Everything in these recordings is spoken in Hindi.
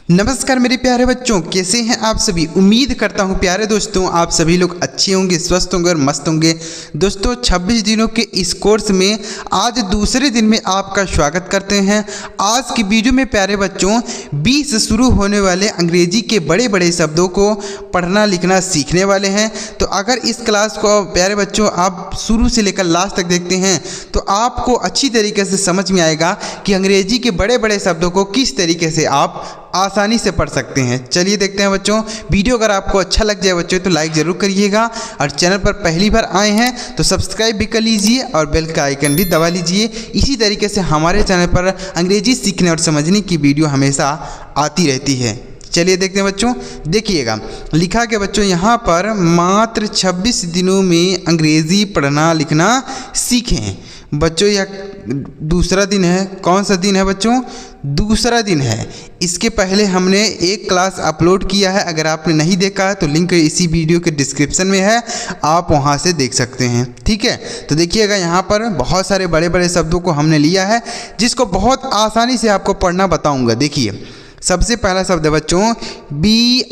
नमस्कार मेरे प्यारे बच्चों, कैसे हैं आप सभी। उम्मीद करता हूं प्यारे दोस्तों आप सभी लोग अच्छे होंगे, स्वस्थ होंगे और मस्त होंगे। दोस्तों 26 दिनों के इस कोर्स में आज दूसरे दिन में आपका स्वागत करते हैं। आज की वीडियो में प्यारे बच्चों 20 से शुरू होने वाले अंग्रेजी के बड़े बड़े शब्दों को पढ़ना लिखना सीखने वाले हैं। तो अगर इस क्लास को प्यारे बच्चों आप शुरू से लेकर लास्ट तक देखते हैं तो आपको अच्छी तरीके से समझ में आएगा कि अंग्रेजी के बड़े बड़े शब्दों को किस तरीके से आप आसानी से पढ़ सकते हैं। चलिए देखते हैं बच्चों। वीडियो अगर आपको अच्छा लग जाए बच्चों तो लाइक ज़रूर करिएगा और चैनल पर पहली बार आए हैं तो सब्सक्राइब भी कर लीजिए और बेल का आइकन भी दबा लीजिए। इसी तरीके से हमारे चैनल पर अंग्रेजी सीखने और समझने की वीडियो हमेशा आती रहती है। चलिए देखते हैं बच्चों, देखिएगा लिखा के बच्चों यहाँ पर मात्र 26 दिनों में अंग्रेज़ी पढ़ना लिखना सीखें। बच्चों यह दूसरा दिन है। कौन सा दिन है बच्चों? दूसरा दिन है। इसके पहले हमने एक क्लास अपलोड किया है, अगर आपने नहीं देखा है तो लिंक इसी वीडियो के डिस्क्रिप्शन में है, आप वहां से देख सकते हैं। ठीक है, तो देखिएगा यहाँ पर बहुत सारे बड़े बड़े शब्दों को हमने लिया है जिसको बहुत आसानी से आपको पढ़ना बताऊँगा। देखिए सबसे पहला शब्द है बच्चों BIODIVERSITY।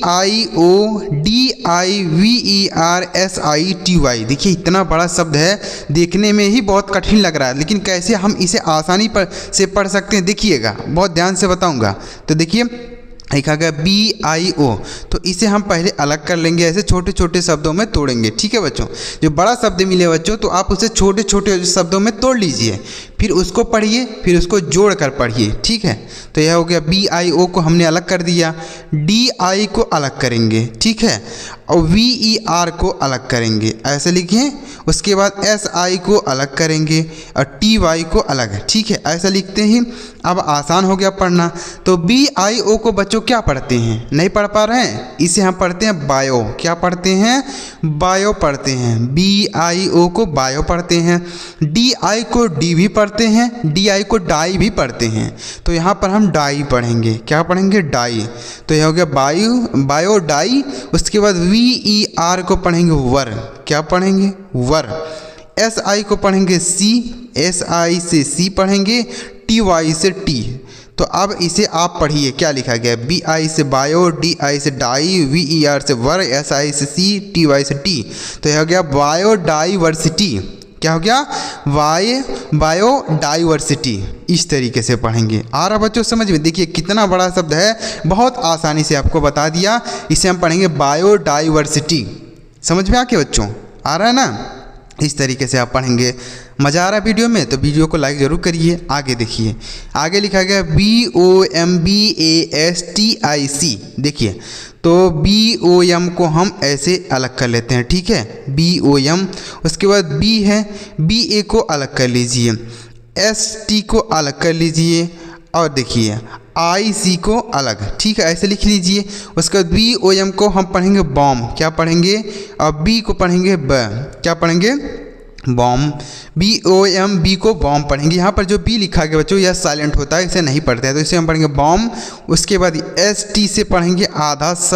देखिए इतना बड़ा शब्द है, देखने में ही बहुत कठिन लग रहा है, लेकिन कैसे हम इसे आसानी से पढ़ सकते हैं देखिएगा, बहुत ध्यान से बताऊंगा। तो देखिए लिखा गया BIO, तो इसे हम पहले अलग कर लेंगे, ऐसे छोटे छोटे शब्दों में तोड़ेंगे। ठीक है बच्चों, जो बड़ा शब्द मिले बच्चों तो आप उसे छोटे छोटे शब्दों में तोड़ लीजिए, फिर उसको पढ़िए, फिर उसको जोड़ कर पढ़िए। ठीक है, तो यह हो गया BIO को हमने अलग कर दिया, DI को अलग करेंगे। ठीक है, और VER को अलग करेंगे, ऐसे लिखें। उसके बाद SI को अलग करेंगे और TY को अलग। ठीक है, ऐसा लिखते ही अब आसान हो गया पढ़ना। तो BIO को बच्चों क्या पढ़ते हैं? नहीं पढ़ पा रहे हैं, इसे हम पढ़ते हैं बायो। क्या पढ़ते हैं? बायो पढ़ते हैं। BIO को बायो पढ़ते हैं। DI को डी भी पढ़ते हैं, DI को डाई भी पढ़ते हैं। तो यहाँ पर हम डाई पढ़ेंगे। क्या पढ़ेंगे? डाई। तो यह हो गया बायो डाई। उसके बाद VER को पढ़ेंगे वर। क्या पढ़ेंगे? वर। SI को पढ़ेंगे सी, SI से सी पढ़ेंगे, TY से टी। तो अब इसे आप पढ़िए, क्या लिखा गया? BI से बायो, DI से डाई, VER से वर, SI से सी, TY से टी। तो यह हो गया बायोडाइवर्सिटी। क्या हो गया? बायोडाइवर्सिटी। इस तरीके से पढ़ेंगे। आ रहा बच्चों समझ में? देखिए कितना बड़ा शब्द है, बहुत आसानी से आपको बता दिया। इसे हम पढ़ेंगे बायोडाइवर्सिटी। समझ में आ के बच्चों? आ रहा है ना? इस तरीके से आप पढ़ेंगे। मज़ा आ रहा है वीडियो में तो वीडियो को लाइक ज़रूर करिए। आगे देखिए, आगे लिखा गया BOMBASTIC। देखिए तो BOM को हम ऐसे अलग कर लेते हैं। ठीक है, BOM। उसके बाद B है, BA को अलग कर लीजिए, ST को अलग कर लीजिए और देखिए IC को अलग। ठीक है, ऐसे लिख लीजिए। उसके बाद BOM को हम पढ़ेंगे बॉम। क्या पढ़ेंगे? और B को पढ़ेंगे ब। क्या पढ़ेंगे? बॉम। BOM B को बॉम पढ़ेंगे। यहाँ पर जो B लिखा गया बच्चों यह साइलेंट होता है, इसे नहीं पढ़ते हैं, तो इसे हम पढ़ेंगे बॉम। उसके बाद ST से पढ़ेंगे आधा स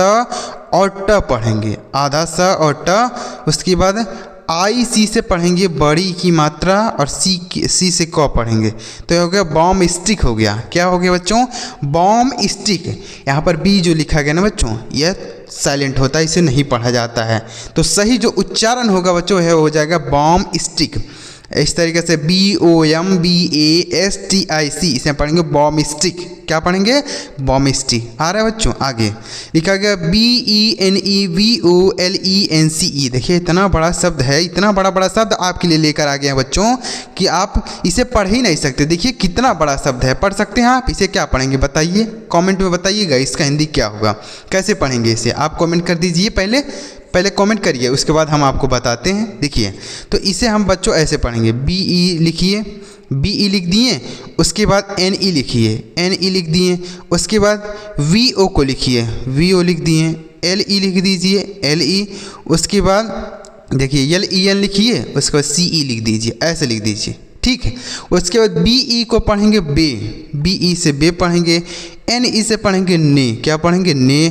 और ट पढ़ेंगे, आधा स और ट। उसके बाद IC से पढ़ेंगे बड़ी की मात्रा और C से क पढ़ेंगे। तो यह हो गया बॉम स्टिक हो गया। क्या हो गया बच्चों? बॉम स्टिक। यहाँ पर B जो लिखा गया ना बच्चों यह साइलेंट होता है, इसे नहीं पढ़ा जाता है, तो सही जो उच्चारण होगा बच्चों यह हो जाएगा बॉम स्टिक। इस तरीके से BOMBASTIC इसे पढ़ेंगे बॉम स्टिक। क्या पढ़ेंगे? Baum stick. आ रहा है बच्चों? आगे लिखा गया BENEVOLENCE। देखिए इतना बड़ा शब्द है, इतना बड़ा शब्द आपके लिए लेकर आ गए हैं बच्चों कि आप इसे पढ़ ही नहीं सकते। देखिए कितना बड़ा शब्द है, पढ़ सकते हैं आप? इसे क्या पढ़ेंगे बताइए, कमेंट में बताइएगा इसका हिंदी क्या होगा, कैसे पढ़ेंगे इसे। आप कमेंट कर दीजिए, पहले कमेंट करिए, उसके बाद हम आपको बताते हैं। देखिए तो इसे हम बच्चों ऐसे पढ़ेंगे। BE लिखिए, BE लिख दिए। उसके बाद NE लिखिए, NE लिख दिए। उसके बाद VO को लिखिए, VO लिख दिए। LE लिख दीजिए, LE। उसके बाद देखिए LEN लिखिए, उसके बाद CE लिख दीजिए, ऐसे लिख दीजिए। ठीक है, उसके बाद BE को पढ़ेंगे बे, BE से बे पढ़ेंगे। NE से पढ़ेंगे ने। क्या पढ़ेंगे? ने।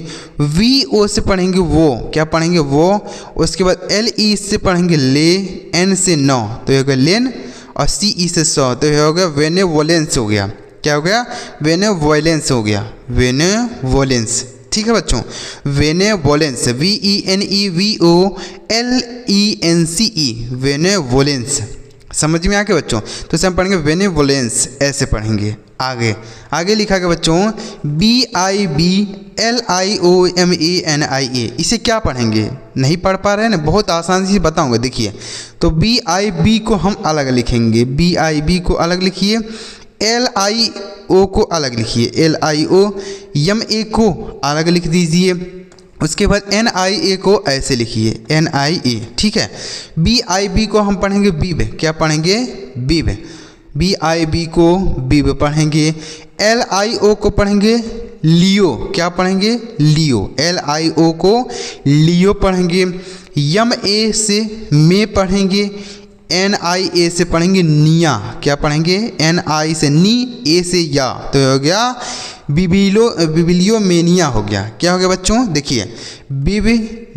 VO से पढ़ेंगे वो। क्या पढ़ेंगे? वो। उसके बाद LE से पढ़ेंगे ले, N से नौ, तो ये हो गया लेन। और CE से सौ, तो ये हो गया वेनेवोलेंस हो गया। क्या हो गया, बेनेवोलेंस हो गया, बेनेवोलेंस। ठीक है बच्चों, बेनेवोलेंस, VENEVOLENCE, बेनेवोलेंस। समझ में आ गया बच्चों। तो इसे हम पढ़ेंगे बेनेवोलेंस, ऐसे पढ़ेंगे। आगे लिखा गया बच्चों BIBLIOMANIA, इसे क्या पढ़ेंगे, नहीं पढ़ पा रहे हैं ना, बहुत आसान से बताऊंगा। देखिए, तो BIB को हम अलग लिखेंगे, BIB को अलग लिखिए, LIO को अलग लिखिए, LIO, MA को अलग लिख दीजिए, उसके बाद NIA को ऐसे लिखिए, NIA। ठीक है, BIB को हम पढ़ेंगे बीब, क्या पढ़ेंगे, बीब, BIB को बीब पढ़ेंगे। LIO को पढ़ेंगे लियो, क्या पढ़ेंगे, लियो, LIO को लियो पढ़ेंगे। MA से मे पढ़ेंगे, NIA से पढ़ेंगे निया, क्या पढ़ेंगे, NI से नी, A से या, तो हो गया बिबिलियोमेनिया हो गया। क्या हो गया बच्चों, देखिए बिबिलियोमेनिया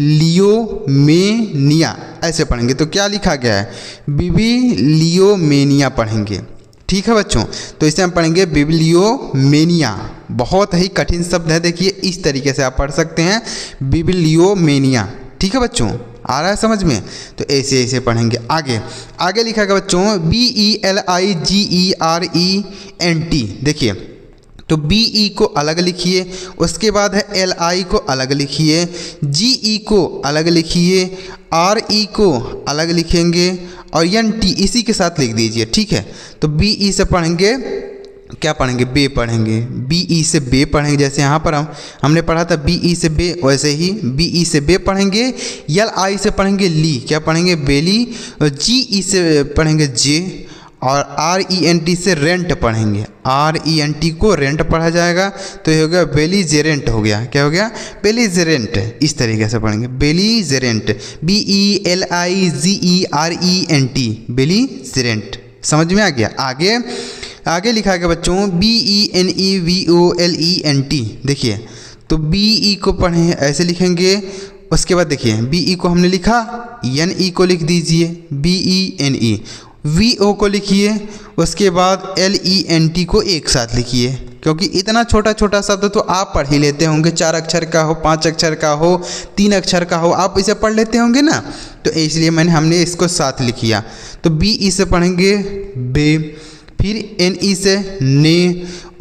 ऐसे पढ़ेंगे। तो क्या लिखा गया है, बिबिलियोमेनिया पढ़ेंगे। ठीक है बच्चों, तो इसे हम पढ़ेंगे बिबिलियोमेनिया। बहुत ही कठिन शब्द है, देखिए इस तरीके से आप पढ़ सकते हैं, बिबिलियोमेनिया। ठीक है बच्चों, आ रहा है समझ में। तो ऐसे ऐसे पढ़ेंगे। आगे लिखा गया बच्चों BELIGERENT। देखिए, तो BE को अलग लिखिए, उसके बाद है LI को अलग लिखिए, GE को अलग लिखिए, RE को अलग लिखेंगे और NT इसी के साथ लिख दीजिए। ठीक है, तो BE से पढ़ेंगे, क्या पढ़ेंगे, बे पढ़ेंगे, BE से बे पढ़ेंगे। जैसे यहाँ पर हमने पढ़ा था BE से बे, वैसे ही BE से बे पढ़ेंगे। LI से पढ़ेंगे ली, क्या पढ़ेंगे, बेली। GE से पढ़ेंगे जे, और RENT से रेंट पढ़ेंगे, RENT को रेंट पढ़ा जाएगा, तो ये हो गया बेलीजेरेंट हो गया। क्या हो गया, बेलीजेरेंट। इस तरीके से पढ़ेंगे, बेलीजेरेंट, BELIGERENT, बेलीजेरेंट। समझ में आ गया। आगे लिखा गया बच्चों BENEVOLENT। देखिए, तो BE को पढ़े ऐसे लिखेंगे, उसके बाद देखिए BE को हमने लिखा, NE को लिख दीजिए, BENE, VO को लिखिए, उसके बाद LENT को एक साथ लिखिए, क्योंकि इतना छोटा छोटा शब्द तो आप पढ़ ही लेते होंगे, 4 अक्षर का हो, 5 अक्षर का हो, 3 अक्षर का हो, आप इसे पढ़ लेते होंगे ना, तो इसलिए हमने इसको साथ लिखिया। तो BE से पढ़ेंगे बे, फिर NE से ने,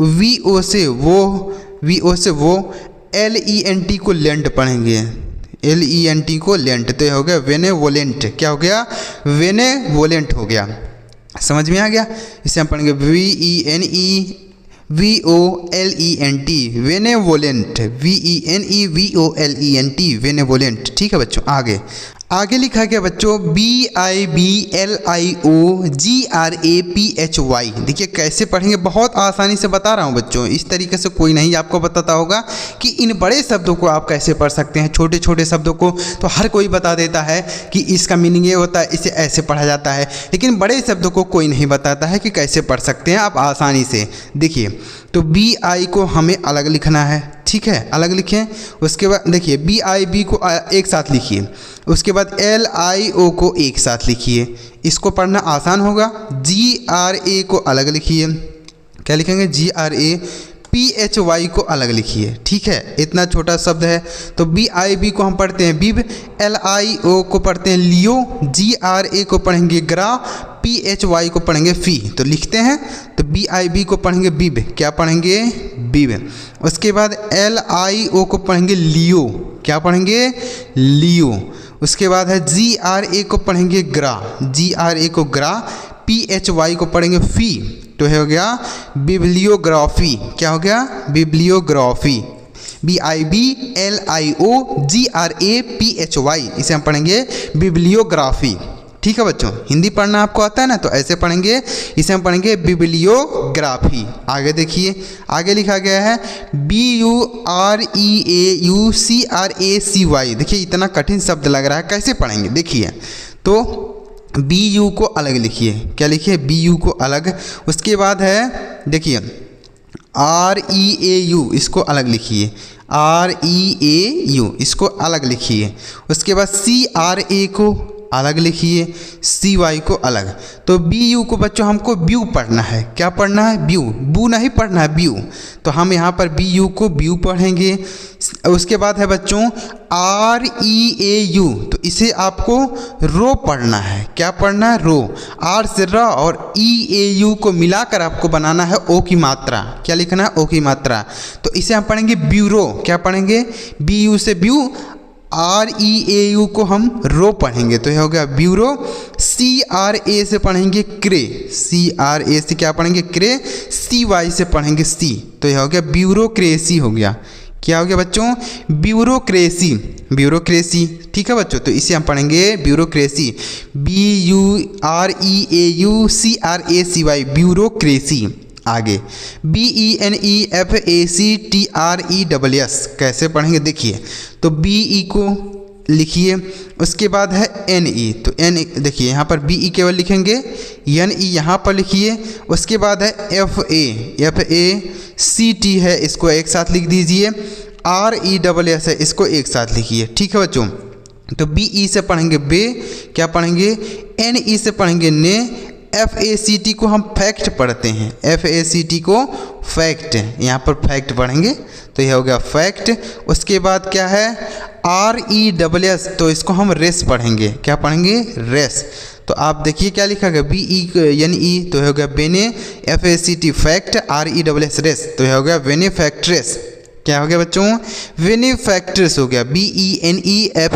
VO से वो, LENT को लेंट पढ़ेंगे, LENT को लेंट, तो हो गया बेनेवोलेंट। क्या हो गया, बेनेवोलेंट हो गया। समझ में आ गया। इसे हम पढ़ेंगे BENEVOLENT, बेनेवोलेंट, BENEVOLENT, बेनेवोलेंट। ठीक है बच्चों। आगे लिखा गया बच्चों BIBLIOGRAPHY। देखिए कैसे पढ़ेंगे, बहुत आसानी से बता रहा हूँ बच्चों, इस तरीके से कोई नहीं आपको बताता होगा कि इन बड़े शब्दों को आप कैसे पढ़ सकते हैं। छोटे छोटे शब्दों को तो हर कोई बता देता है कि इसका मीनिंग ये होता है, इसे ऐसे पढ़ा जाता है, लेकिन बड़े शब्दों को कोई नहीं बताता है कि कैसे पढ़ सकते हैं आप आसानी से। देखिए, तो BI को हमें अलग लिखना है, ठीक है, अलग लिखें। उसके बाद देखिए BIB को एक साथ लिखिए, उसके बाद LIO को एक साथ लिखिए, इसको पढ़ना आसान होगा। GRA को अलग लिखिए, क्या लिखेंगे, GRA। PHY को अलग लिखिए, ठीक है, इतना छोटा शब्द है। तो BIB को हम पढ़ते हैं बिब, LIO को पढ़ते हैं लियो, GRA को पढ़ेंगे ग्रा, PHY को पढ़ेंगे फी। तो लिखते हैं, तो BIB को पढ़ेंगे बिब, क्या पढ़ेंगे, बिब। उसके बाद LIO को पढ़ेंगे लियो, क्या पढ़ेंगे, लियो। उसके बाद है GRA को पढ़ेंगे ग्रा, GRA को ग्रा, PHY को पढ़ेंगे फी, तो हो गया बिब्लियोग्राफी। क्या हो गया, बिब्लियोग्राफी। BIBLIOGRAPHY, इसे हम पढ़ेंगे बिब्लियोग्राफी। ठीक है बच्चों, हिंदी पढ़ना आपको आता है ना, तो ऐसे पढ़ेंगे, इसे हम पढ़ेंगे बिब्लियोग्राफी। आगे देखिए, आगे लिखा गया है BUREAUCRACY। देखिए इतना कठिन शब्द लग रहा है, कैसे पढ़ेंगे, देखिए। तो BU को अलग लिखिए, क्या लिखिए, BU को अलग। उसके बाद है देखिए REAU, इसको अलग लिखिए, REAU इसको अलग लिखिए। उसके बाद CRA को अलग लिखिए, सी वाई को अलग। तो बी यू को बच्चों हमको ब्यू पढ़ना है। क्या पढ़ना है? ब्यू। बू नहीं पढ़ना है, ब्यू। तो हम यहाँ पर बी यू को ब्यू पढ़ेंगे। उसके बाद है बच्चों आर ई ए यू, तो इसे आपको रो पढ़ना है। क्या पढ़ना है? रो। आर से र और ई ए यू को मिलाकर आपको बनाना है ओ की मात्रा। क्या लिखना है? ओ की मात्रा। तो इसे हम पढ़ेंगे ब्यूरो। क्या पढ़ेंगे? बी यू से ब्यू, आर ई ए यू को हम रो पढ़ेंगे, तो यह हो गया ब्यूरो। सी आर ए से पढ़ेंगे क्रे, सी आर ए से क्या पढ़ेंगे? क्रे। सी वाई से पढ़ेंगे सी, तो यह हो गया ब्यूरोक्रेसी हो गया। क्या हो गया बच्चों? Bureaucracy, bureaucracy. ठीक है बच्चों, तो इसे हम पढ़ेंगे bureaucracy, B U R E A U C R A C Y, bureaucracy. आगे B E N E F A C T R E double S, कैसे पढ़ेंगे देखिए। तो बी ई को लिखिए, उसके बाद है एन ई, तो एन देखिए यहाँ पर बी ई केवल लिखेंगे, एन ई यहाँ पर लिखिए। उसके बाद है एफ ए सी टी है, इसको एक साथ लिख दीजिए। आर ई डबल एस है, इसको एक साथ लिखिए। ठीक है बच्चों, तो बी ई से पढ़ेंगे बे, क्या पढ़ेंगे? एन ई से पढ़ेंगे ने। एफ ए सी टी को हम फैक्ट पढ़ते हैं, एफ ए सी टी को फैक्ट, यहाँ पर फैक्ट पढ़ेंगे, तो यह हो गया फैक्ट। उसके बाद क्या है? आर ई डबल एस, तो इसको हम रेस पढ़ेंगे। क्या पढ़ेंगे? रेस। तो आप देखिए क्या लिखा गया? बी ई एन ई, तो हो गया बेने। F A C T fact, R E double S race, तो यह हो गया बेनेफैक्ट्रेस। क्या हो गया बच्चों? बेनेफैक्ट्रेस हो गया, B E N E F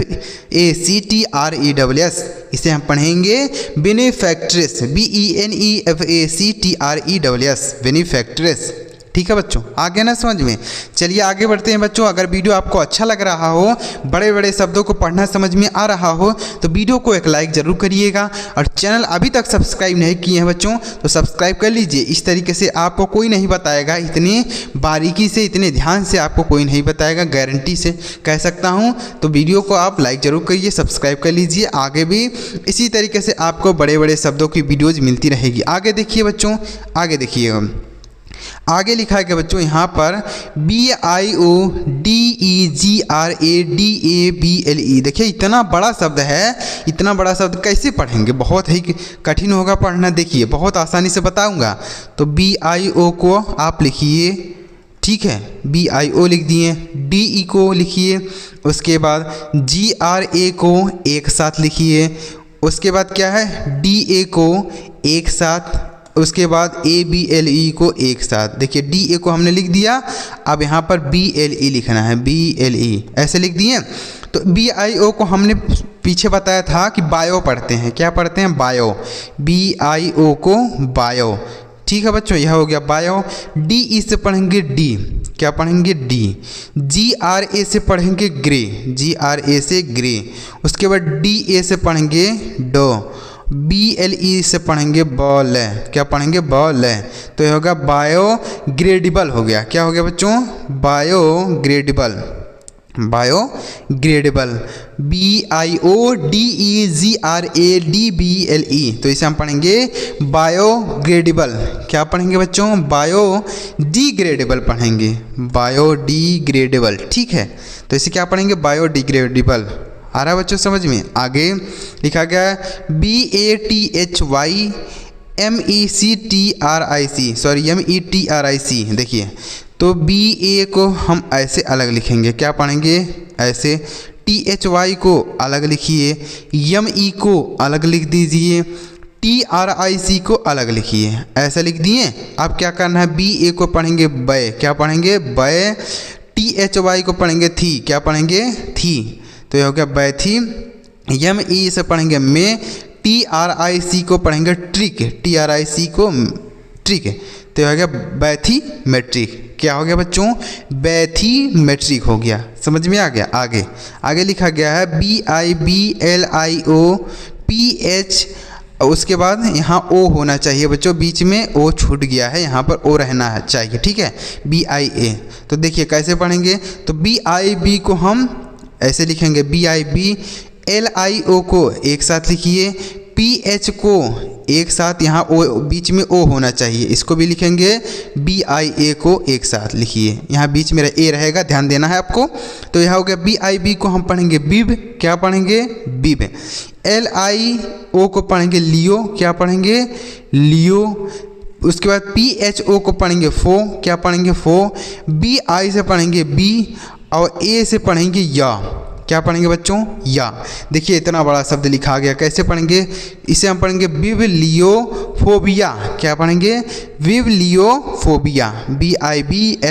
A C T R E double S, इसे हम पढ़ेंगे benefactress, B E N E F A C T R E double S, benefactress. ठीक है बच्चों, आ गया ना समझ में? चलिए आगे बढ़ते हैं बच्चों। अगर वीडियो आपको अच्छा लग रहा हो, बड़े बड़े शब्दों को पढ़ना समझ में आ रहा हो, तो वीडियो को एक लाइक ज़रूर करिएगा। और चैनल अभी तक सब्सक्राइब नहीं किए हैं बच्चों, तो सब्सक्राइब कर लीजिए। इस तरीके से आपको कोई नहीं बताएगा, इतनी बारीकी से, इतने ध्यान से आपको कोई नहीं बताएगा, गारंटी से कह सकता हूँ। तो वीडियो को आप लाइक ज़रूर करिए, सब्सक्राइब कर लीजिए। आगे भी इसी तरीके से आपको बड़े बड़े शब्दों की वीडियोज़ मिलती रहेगी। आगे देखिए बच्चों, आगे देखिएगा, आगे लिखा है कि बच्चों यहाँ पर B I O D E G R A D A B L E, देखिए इतना बड़ा शब्द है, इतना बड़ा शब्द कैसे पढ़ेंगे? बहुत ही कठिन होगा पढ़ना। देखिए बहुत आसानी से बताऊंगा। तो बी आई ओ को आप लिखिए, ठीक है, बी आई ओ लिख दिए, डी ई को लिखिए, उसके बाद जी आर ए को एक साथ लिखिए, उसके बाद क्या है? डी ए को एक साथ, उसके बाद ए बी एल ई को एक साथ। देखिए डी ए को हमने लिख दिया, अब यहाँ पर बी एल ई लिखना है, बी एल ई ऐसे लिख दिए। तो बी आई ओ को हमने पीछे बताया था कि बायो पढ़ते हैं। क्या पढ़ते हैं? बायो, बी आई ओ को बायो। ठीक है बच्चों, यह हो गया बायो। डी ई से पढ़ेंगे डी, क्या पढ़ेंगे? डी। जी आर ए से पढ़ेंगे ग्रे, जी आर ए से ग्रे। उसके बाद डी ए से पढ़ेंगे डो, बी एल ई से पढ़ेंगे बॉल, क्या पढ़ेंगे? बॉल। तो यह होगा बायोग्रेडेबल हो गया। क्या हो गया बच्चों? Biodegradable, biodegradable, B I O D E G R A D B L E, तो इसे हम पढ़ेंगे बायोग्रेडेबल। क्या पढ़ेंगे बच्चों? बायोडिग्रेडेबल पढ़ेंगे, बायोडिग्रेडेबल। ठीक है, तो इसे क्या पढ़ेंगे? बायोडिग्रेडेबल। आ रहा है बच्चों समझ में? आगे लिखा गया है B A T H Y M E C T R I C, sorry M E T R I C. देखिए तो बी ए को हम ऐसे अलग लिखेंगे, क्या पढ़ेंगे? ऐसे। टी एच वाई को अलग लिखिए, एम ई को अलग लिख दीजिए, टी आर आई सी को अलग लिखिए, ऐसा लिख दिए। अब क्या करना है? बी ए को पढ़ेंगे बै, क्या पढ़ेंगे? बै। टी एच वाई को पढ़ेंगे थी, क्या पढ़ेंगे? थी, तो यह हो गया बैथी। एम ई से पढ़ेंगे में, टी आर आई सी को पढ़ेंगे ट्रिक, टी आर आई सी को ट्रिक, तो यह हो गया बैथीमेट्रिक। क्या हो गया बच्चों? बैथीमेट्रिक हो गया। समझ में आ गया? आगे आगे लिखा गया है B I B L I O P H, उसके बाद यहाँ ओ होना चाहिए बच्चों, बीच में ओ छूट गया है, यहाँ पर ओ रहना है चाहिए। ठीक है, बी आई ए। तो देखिए कैसे पढ़ेंगे? तो बी आई बी को हम ऐसे लिखेंगे, B I B. L I O को एक साथ लिखिए, पी एच को एक साथ, यहाँ ओ बीच में ओ होना चाहिए, इसको भी लिखेंगे। बी आई ए को एक साथ लिखिए, यहाँ बीच में ए रहेगा, ध्यान देना है आपको। तो यह हो गया बी आई बी को हम पढ़ेंगे बिब, क्या पढ़ेंगे? बिब। LIO को पढ़ेंगे लियो, क्या पढ़ेंगे लियो। उसके बाद PHO को पढ़ेंगे फो, क्या पढ़ेंगे फो। BI से पढ़ेंगे बी और A से पढ़ेंगे या, क्या पढ़ेंगे बच्चों या। देखिए इतना बड़ा शब्द लिखा गया, कैसे पढ़ेंगे इसे हम पढ़ेंगे बिब्लियोफोबिया, क्या पढ़ेंगे बिब्लियोफोबिया, BIBLIOPHOBIA,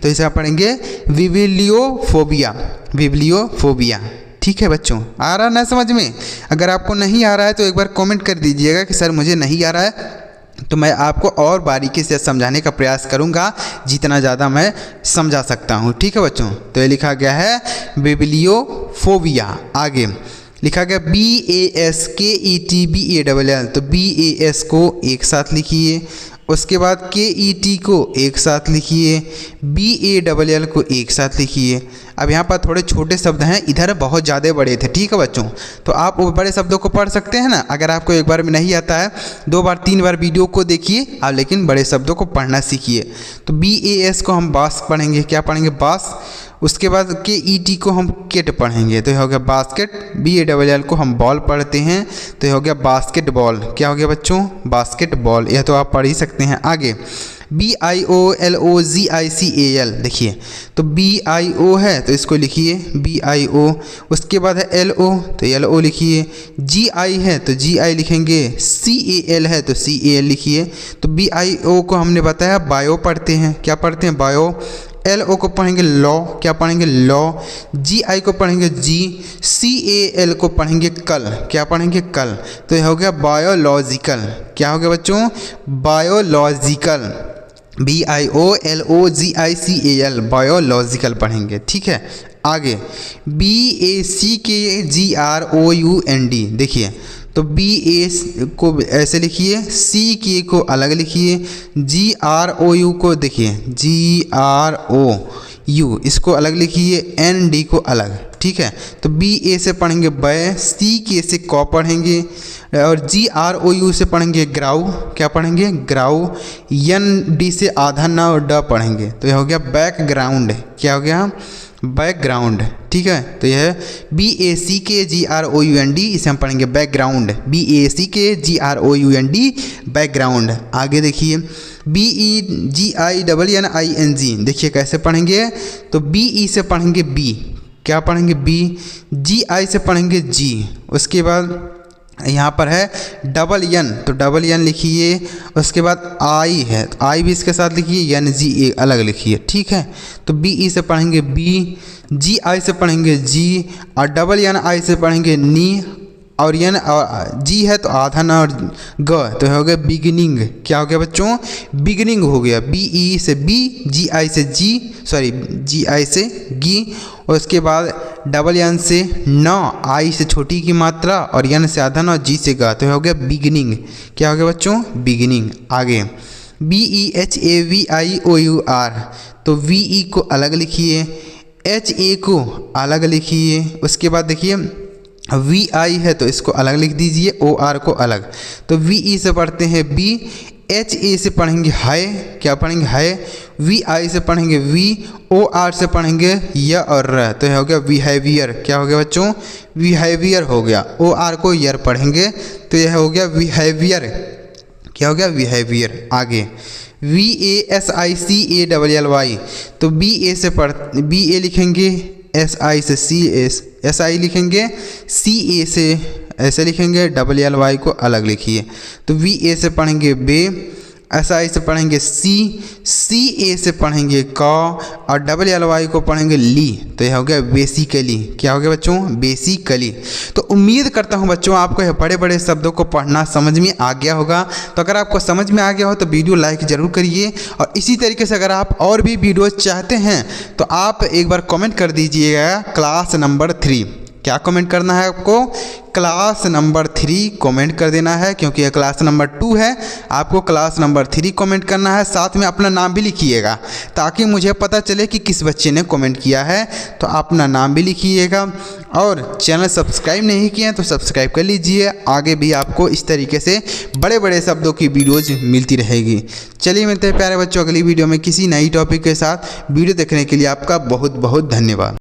तो इसे आप पढ़ेंगे बिब्लियोफोबिया, बिब्लियोफोबिया। ठीक है बच्चों, आ रहा ना समझ में। अगर आपको नहीं आ रहा है तो एक बार कमेंट कर दीजिएगा कि सर मुझे नहीं आ रहा है, तो मैं आपको और बारीकी से समझाने का प्रयास करूंगा जितना ज़्यादा मैं समझा सकता हूं। ठीक है बच्चों, तो ये लिखा गया है बिब्लियोफोबिया। आगे लिखा गया BASKETBALL, तो BAS को एक साथ लिखिए, उसके बाद KET को एक साथ लिखिए, BALL को एक साथ लिखिए। अब यहाँ पर थोड़े छोटे शब्द हैं, इधर बहुत ज़्यादा बड़े थे। ठीक है बच्चों, तो आप वो बड़े शब्दों को पढ़ सकते हैं ना। अगर आपको एक बार में नहीं आता है 2 बार 3 बार वीडियो को देखिए आप, लेकिन बड़े शब्दों को पढ़ना सीखिए। तो BAS को हम बास पढ़ेंगे, क्या पढ़ेंगे बास। उसके बाद KET को हम केट पढ़ेंगे, तो ये हो गया बास्केट। BALL को हम बॉल पढ़ते हैं, तो ये हो गया बास्केटबॉल, क्या हो गया बच्चों बास्केटबॉल। यह तो आप पढ़ ही सकते हैं। आगे BIOLOGICAL, देखिए तो BIO है तो इसको लिखिए BIO। उसके बाद है LO, तो LO लिखिए। GI है तो GI लिखेंगे। CAL है तो CAL लिखिए। तो BIO को हमने बताया बायो पढ़ते हैं, क्या पढ़ते हैं बायो। LO को पढ़ेंगे लॉ, क्या पढ़ेंगे लॉ। GI को पढ़ेंगे जी। CAL को पढ़ेंगे कल, क्या पढ़ेंगे कल। तो यह हो गया बायोलॉजिकल, क्या हो गया बच्चों बायोलॉजिकल, BIOLOGICAL बायोलॉजिकल पढ़ेंगे। ठीक है, आगे BACKGROUND, देखिए तो BA को ऐसे लिखिए, CK को अलग लिखिए, GROU को देखिए GROU इसको अलग लिखिए, ND को अलग। ठीक है, तो BA से पढ़ेंगे बै, CK से कौ पढ़ेंगे, और GROU से पढ़ेंगे ग्राउ, क्या पढ़ेंगे ग्राउ। ND से आधा न और ड पढ़ेंगे, तो यह हो गया बैकग्राउंड, क्या हो गया बैकग्राउंड। ठीक है, तो यह है BACKGROUND, इसे हम पढ़ेंगे बैकग्राउंड, BACKGROUND बैकग्राउंड। आगे देखिए BEGINNING, देखिए कैसे पढ़ेंगे। तो BE से पढ़ेंगे बी, क्या पढ़ेंगे बी। GI से पढ़ेंगे जी। उसके बाद यहाँ पर है NN, तो NN लिखिए। उसके बाद I है तो I भी इसके साथ लिखिए, NG अलग लिखिए। ठीक है, तो BE से पढ़ेंगे बी, GI से पढ़ेंगे जी, और NNI से पढ़ेंगे नी, और N और जी है तो आधा न और ग, तो हो गया बिगिनिंग, क्या हो गया बच्चों बिगिनिंग हो गया। BE से बी, GI से जी, सॉरी GI से गी। और उसके बाद NN से न, I से छोटी की मात्रा, और N से आधा न और G से गा, तो हो गया बिगिनिंग, क्या हो गया बच्चों बिगिनिंग। आगे BEHAVIOUR, तो VE को अलग लिखिए, HA को अलग लिखिए। उसके बाद देखिए VI है तो इसको अलग लिख दीजिए, OR को अलग। तो VE से पढ़ते हैं बी, HA से पढ़ेंगे है, क्या पढ़ेंगे है। VI से पढ़ेंगे वी, OR से पढ़ेंगे य और र, तो यह हो गया बिहेवियर, क्या हो गया बच्चों बिहेवियर हो गया। OR को यर पढ़ेंगे, तो यह हो गया बिहेवियर, क्या हो गया बिहेवियर। आगे VASICALLY, तो BA से BA लिखेंगे, SI से SI लिखेंगे, CA से ऐसे लिखेंगे, LLY को अलग लिखिए। तो VA से पढ़ेंगे बे, SI से पढ़ेंगे सी, CA से पढ़ेंगे का, और LLY को पढ़ेंगे ली, तो यह हो गया बेसिकली, क्या हो गया बच्चों बेसिकली। तो उम्मीद करता हूं बच्चों आपको यह बड़े बड़े शब्दों को पढ़ना समझ में आ गया होगा। तो अगर आपको समझ में आ गया हो तो वीडियो लाइक ज़रूर करिए, और इसी तरीके से अगर आप और भी वीडियो चाहते हैं तो आप एक बार कमेंट कर दीजिएगा क्लास नंबर 3। क्या कमेंट करना है आपको क्लास नंबर 3 कमेंट कर देना है, क्योंकि यह क्लास नंबर 2 है। आपको क्लास नंबर 3 कमेंट करना है, साथ में अपना नाम भी लिखिएगा ताकि मुझे पता चले कि किस बच्चे ने कमेंट किया है। तो अपना नाम भी लिखिएगा, और चैनल सब्सक्राइब नहीं किए हैं तो सब्सक्राइब कर लीजिए। आगे भी आपको इस तरीके से बड़े बड़े शब्दों की वीडियोज़ मिलती रहेगी। चलिए मिलते हैं प्यारे बच्चों अगली वीडियो में किसी नई टॉपिक के साथ। वीडियो देखने के लिए आपका बहुत बहुत धन्यवाद।